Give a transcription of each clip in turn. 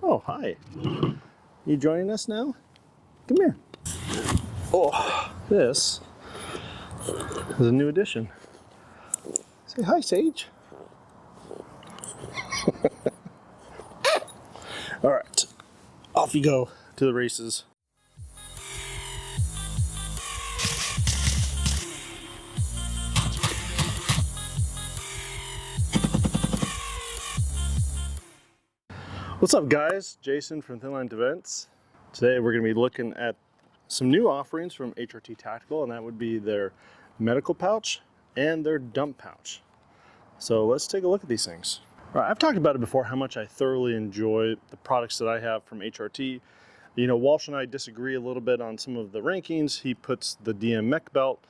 Oh, hi. You joining us now? Come here. Oh, this is a new addition. Say hi, Sage. All right, off you go to the races. What's up, guys? Jason from Thin Line Events. Today we're going to be looking at some new offerings from HRT Tactical, and that would be their medical pouch and their dump pouch. So let's take a look at these things. All right, I've talked about it before, how much I thoroughly enjoy the products that I have from HRT. You know, Walsh and I disagree a little bit on some of the rankings. He puts the DM mech belt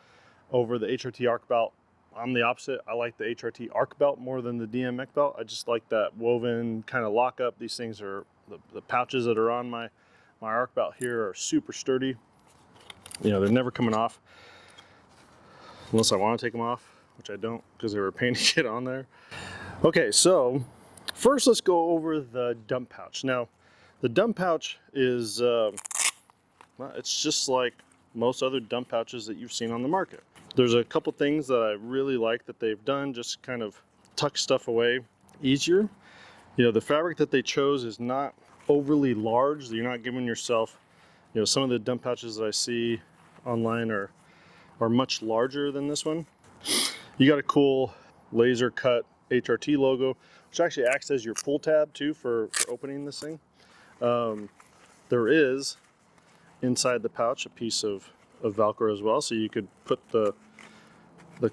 over the HRT arc belt. I'm the opposite. I like the HRT arc belt more than the DM mech belt. I just like that woven kind of lockup. These things are, the pouches that are on my arc belt here are super sturdy. You know, they're never coming off unless I want to take them off, which I don't because they were a pain to get on there. Okay, so first let's go over the dump pouch. Now, the dump pouch is, well, it's just like most other dump pouches that you've seen on the market. There's a couple things that I really like that they've done, just kind of tuck stuff away easier. You know, the fabric that they chose is not overly large. You're not giving yourself, you know, some of the dump pouches that I see online are much larger than this one. You got a cool laser cut HRT logo, which actually acts as your pull tab too for opening this thing. There is inside the pouch a piece of Velcro as well, so you could put the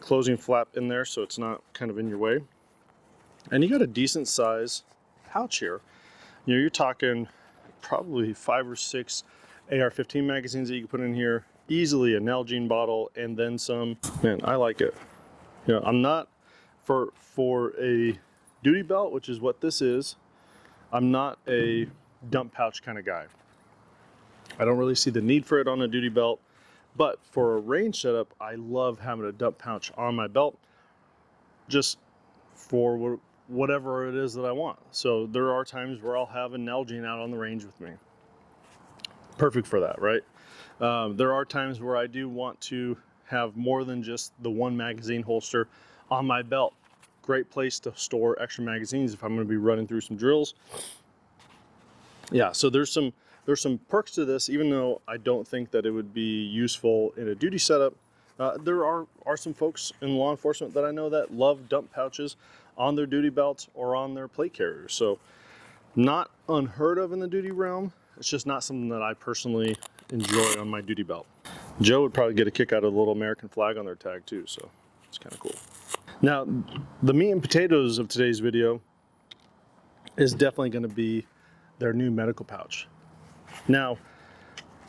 closing flap in there so it's not kind of in your way. And you got a decent size pouch here. You know, you're talking probably 5 or 6 AR-15 magazines that you can put in here, easily a Nalgene bottle, and then some. Man, I like it. You know, I'm not for a duty belt, which is what this is. I'm not a dump pouch kind of guy. I don't really see the need for it on a duty belt, but for a range setup, I love having a dump pouch on my belt just for whatever it is that I want. So there are times where I'll have a Nalgene out on the range with me. Perfect for that, right? There are times where I do want to have more than just the one magazine holster on my belt. Great place to store extra magazines if I'm going to be running through some drills. Yeah, so there's some perks to this, even though I don't think that it would be useful in a duty setup. There are some folks in law enforcement that I know that love dump pouches on their duty belts or on their plate carriers. So not unheard of in the duty realm. It's just not something that I personally enjoy on my duty belt. Joe would probably get a kick out of the little American flag on their tag too, so it's kind of cool. Now, the meat and potatoes of today's video is definitely going to be their new medical pouch. Now,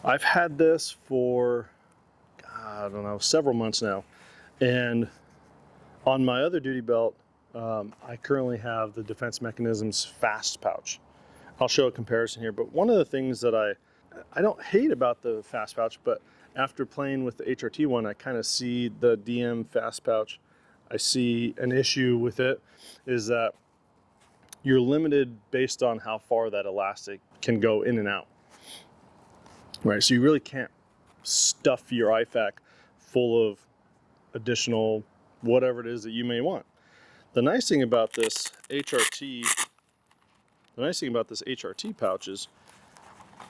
I've had this for, I don't know, several months now, and on my other duty belt, I currently have the Defense Mechanisms Fast pouch. I'll show a comparison here, but one of the things that I don't hate about the Fast pouch, but after playing with the HRT one, I kind of see the DM Fast pouch. I see an issue with it is that you're limited based on how far that elastic can go in and out. Right, so you really can't stuff your IFAK full of additional whatever it is that you may want. The nice thing about this HRT pouch is,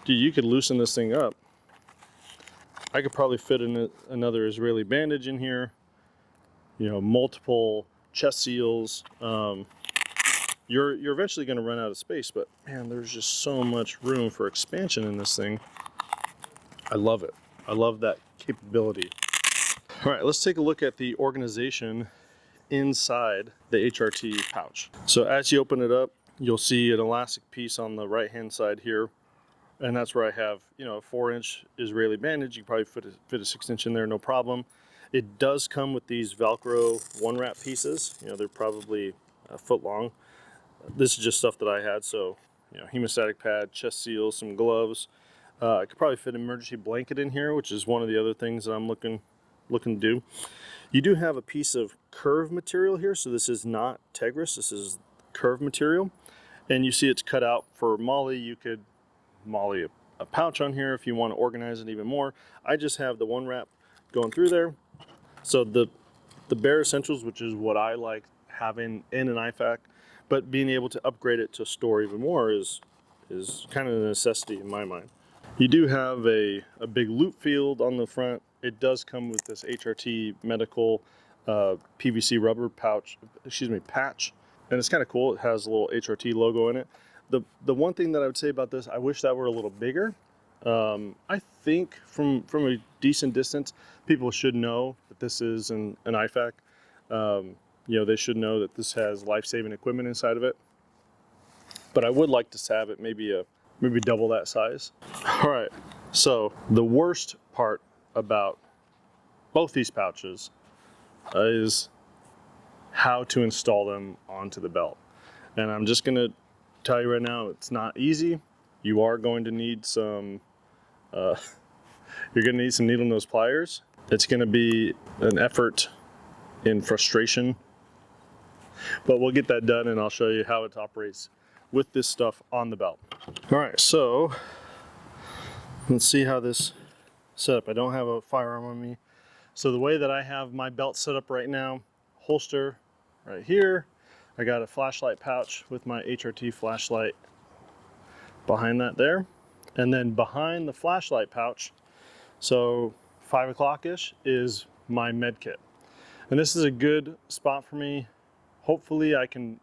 dude, you could loosen this thing up. I could probably fit in another Israeli bandage in here, you know, multiple chest seals. You're eventually going to run out of space, but man, there's just so much room for expansion in this thing. I love it. I love that capability. All right, let's take a look at the organization inside the HRT pouch. So as you open it up, you'll see an elastic piece on the right-hand side here. And that's where I have, you know, a 4-inch Israeli bandage. You can probably fit a 6-inch in there, no problem. It does come with these Velcro 1-wrap pieces. You know, they're probably a foot long. This is just stuff that I had. So, you know, hemostatic pad, chest seal, some gloves. I could probably fit an emergency blanket in here, which is one of the other things that I'm looking to do. You do have a piece of curved material here, so this is not Tegris, this is curved material. And you see it's cut out for MOLLE. You could MOLLE a pouch on here if you want to organize it even more. I just have the one wrap going through there. So the bare essentials, which is what I like having in an IFAK, but being able to upgrade it to store even more is kind of a necessity in my mind. You do have a big loop field on the front. It does come with this HRT medical PVC rubber patch, and it's kind of cool. It has a little HRT logo in it. The one thing that I would say about this, I wish that were a little bigger. I think from a decent distance, people should know that this is an IFAK. You know, they should know that this has life-saving equipment inside of it. But I would like to have it maybe double that size. All right, so the worst part about both these pouches is how to install them onto the belt. And I'm just gonna tell you right now, it's not easy. You are going to need some, you're gonna need some needle nose pliers. It's gonna be an effort in frustration, but we'll get that done and I'll show you how it operates with this stuff on the belt. All right, so let's see how this set up. I don't have a firearm on me. So the way that I have my belt set up right now, holster right here. I got a flashlight pouch with my HRT flashlight behind that there. And then behind the flashlight pouch, so 5 o'clock-ish, is my med kit. And this is a good spot for me. Hopefully I could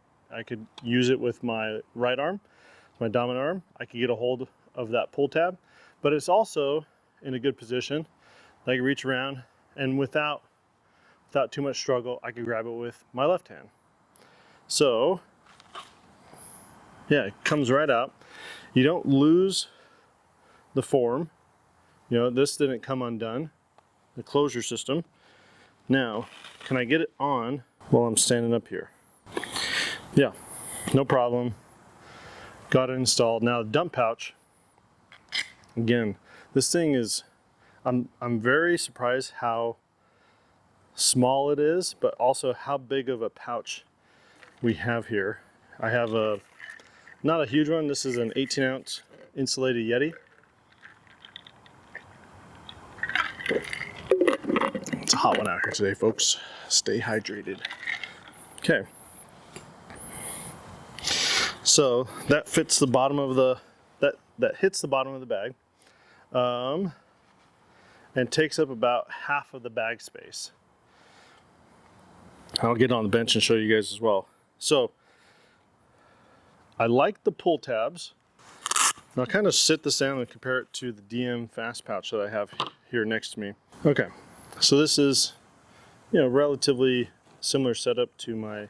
use it with my right arm, my dominant arm. I could get a hold of that pull tab, but it's also in a good position. I can reach around and without too much struggle, I could grab it with my left hand. So yeah, it comes right out. You don't lose the form. You know, this didn't come undone, the closure system. Now, can I get it on while I'm standing up here? Yeah, no problem. Got it installed. Now the dump pouch, again, this thing is, I'm very surprised how small it is, but also how big of a pouch we have here. I have not a huge one. This is an 18-ounce insulated Yeti. It's a hot one out here today, folks. Stay hydrated. Okay. So that fits the bottom of the, that hits the bottom of the bag, and takes up about half of the bag space. I'll get on the bench and show you guys as well. So I like the pull tabs. I'll kind of sit this down and compare it to the DM fast pouch that I have here next to me. Okay, so this is, you know, relatively similar setup to my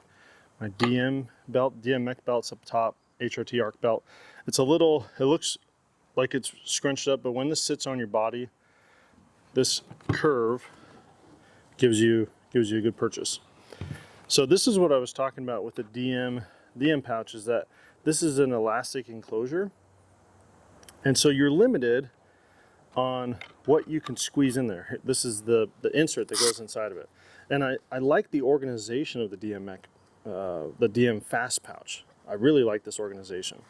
DM belt, DM mech belts up top, HRT arc belt. It's a little, it looks like it's scrunched up, but when this sits on your body, this curve gives you a good purchase. So this is what I was talking about with the DM pouch, is that this is an elastic enclosure. And so you're limited on what you can squeeze in there. This is the insert that goes inside of it. And I like the organization of the DM fast pouch. I really like this organization.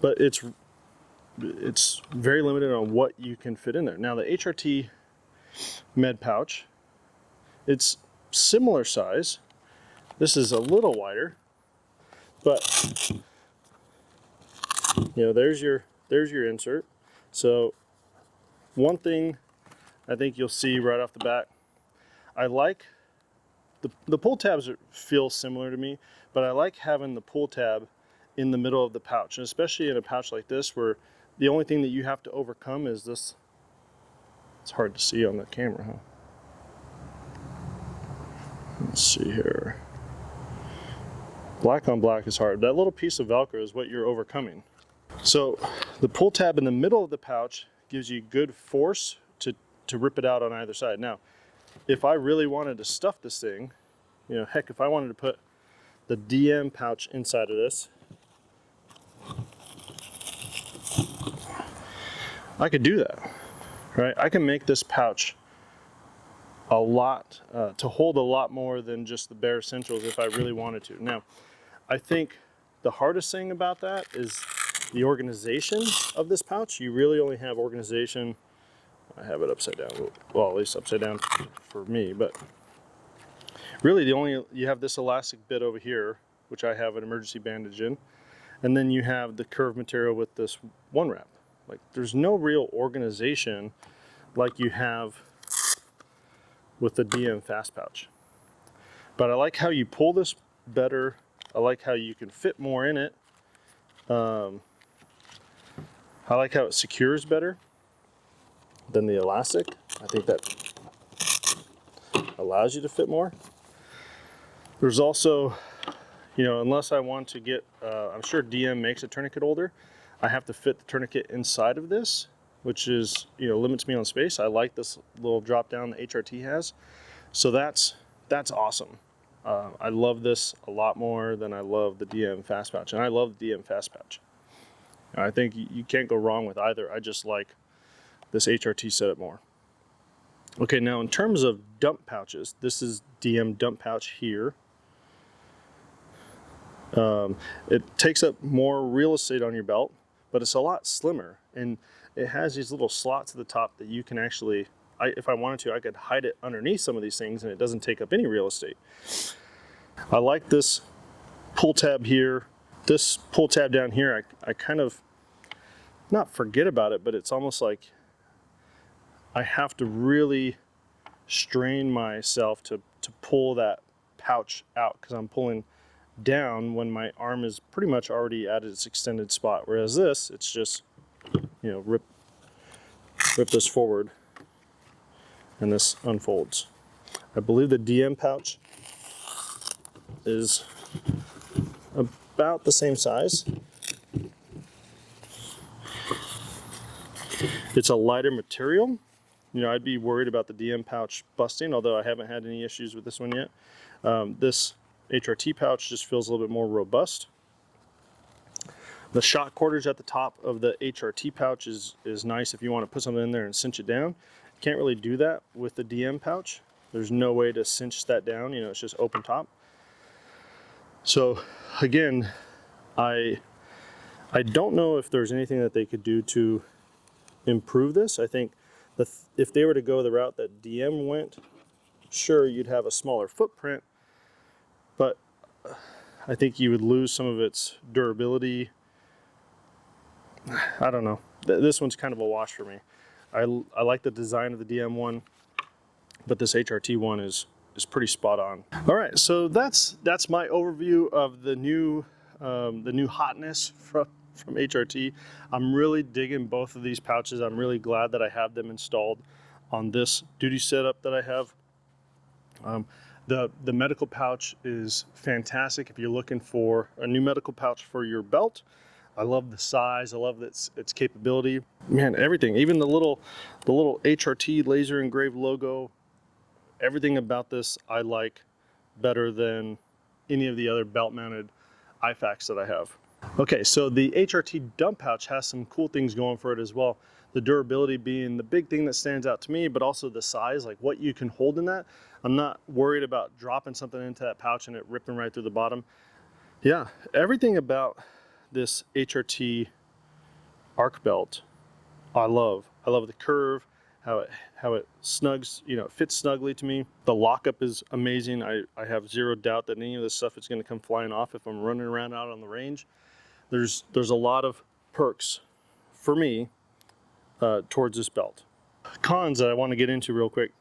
But it's very limited on what you can fit in there. Now the HRT med pouch, it's similar size. This is a little wider, but you know, there's your insert. So one thing I think you'll see right off the bat, I like the pull tabs feel similar to me, but I like having the pull tab in the middle of the pouch, and especially in a pouch like this where the only thing that you have to overcome is this. It's hard to see on the camera, huh? Let's see here. Black on black is hard. That little piece of Velcro is what you're overcoming. So the pull tab in the middle of the pouch gives you good force to rip it out on either side. Now, if I really wanted to stuff this thing, you know, heck, if I wanted to put the DM pouch inside of this, I could do that, right? I can make this pouch a lot, to hold a lot more than just the bare essentials if I really wanted to. Now, I think the hardest thing about that is the organization of this pouch. You really only have organization. I have it upside down. Well, at least upside down for me, but really you have this elastic bit over here, which I have an emergency bandage in, and then you have the curved material with this one wrap. Like, there's no real organization like you have with the DM fast pouch. But I like how you pull this better. I like how you can fit more in it. I like how it secures better than the elastic. I think that allows you to fit more. There's also, you know, unless I want to get, I'm sure DM makes a tourniquet holder. I have to fit the tourniquet inside of this, which is, you know, limits me on space. I like this little drop down the HRT has. So that's awesome. I love this a lot more than I love the DM fast pouch, and I love the DM fast pouch. I think you can't go wrong with either. I just like this HRT setup more. Okay, now in terms of dump pouches, this is DM dump pouch here. It takes up more real estate on your belt, but it's a lot slimmer, and it has these little slots at the top that you can actually, if I wanted to, I could hide it underneath some of these things and it doesn't take up any real estate. I like this pull tab here. This pull tab down here, I kind of, not forget about it, but it's almost like I have to really strain myself to pull that pouch out, because I'm pulling down when my arm is pretty much already at its extended spot. Whereas this, it's just, you know, rip this forward and this unfolds. I believe the DM pouch is about the same size. It's a lighter material. You know, I'd be worried about the DM pouch busting, although I haven't had any issues with this one yet. This HRT pouch just feels a little bit more robust. The shock cordage at the top of the HRT pouch is nice if you want to put something in there and cinch it down. You can't really do that with the DM pouch. There's no way to cinch that down, you know, it's just open top. So again, I don't know if there's anything that they could do to improve this. I think if they were to go the route that DM went, sure, you'd have a smaller footprint, but I think you would lose some of its durability. I don't know. This one's kind of a wash for me. I like the design of the DM one, but this HRT one is pretty spot on. All right, so that's my overview of the new hotness from HRT. I'm really digging both of these pouches. I'm really glad that I have them installed on this duty setup that I have. The medical pouch is fantastic if you're looking for a new medical pouch for your belt. I love the size. I love its capability. Man, everything, even the little HRT laser engraved logo, everything about this I like better than any of the other belt mounted IFAKs that I have. Okay, so the HRT dump pouch has some cool things going for it as well. The durability being the big thing that stands out to me, but also the size, like what you can hold in that. I'm not worried about dropping something into that pouch and it ripping right through the bottom. Yeah, everything about this HRT arc belt I love. I love the curve, how it snugs, you know, it fits snugly to me. The lockup is amazing. I have zero doubt that any of this stuff is going to come flying off if I'm running around out on the range. There's a lot of perks for me towards this belt. Cons that I want to get into real quick.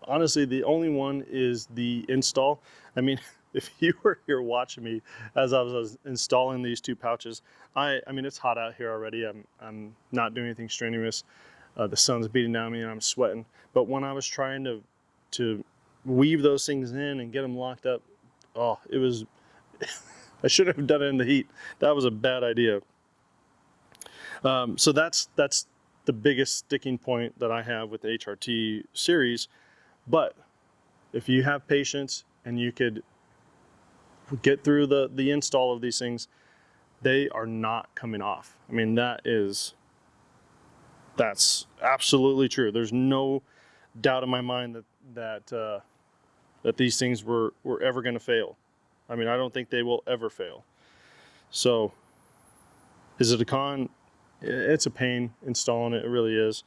Honestly, the only one is the install. I mean, if you were here watching me as I was installing these two pouches, I mean, it's hot out here already. I'm not doing anything strenuous. The sun's beating down me and I'm sweating. But when I was trying to weave those things in and get them locked up, oh, it was, I should have done it in the heat. That was a bad idea. So that's the biggest sticking point that I have with the HRT series. But if you have patience and you could get through the install of these things, they are not coming off. I mean, that's absolutely true. There's no doubt in my mind that these things were ever going to fail. I mean, I don't think they will ever fail. So is it a con? It's a pain installing it, it really is.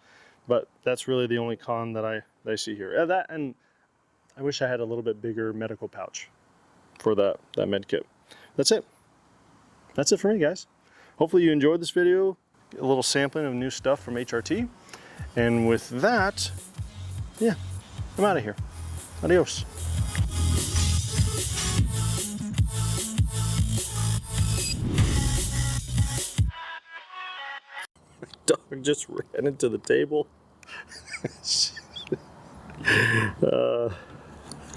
But that's really the only con that I see here. That, and I wish I had a little bit bigger medical pouch for that med kit. That's it. That's it for me, guys. Hopefully you enjoyed this video, a little sampling of new stuff from HRT. And with that, yeah, I'm out of here. Adios. My dog just ran into the table.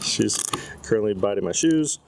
She's currently biting my shoes.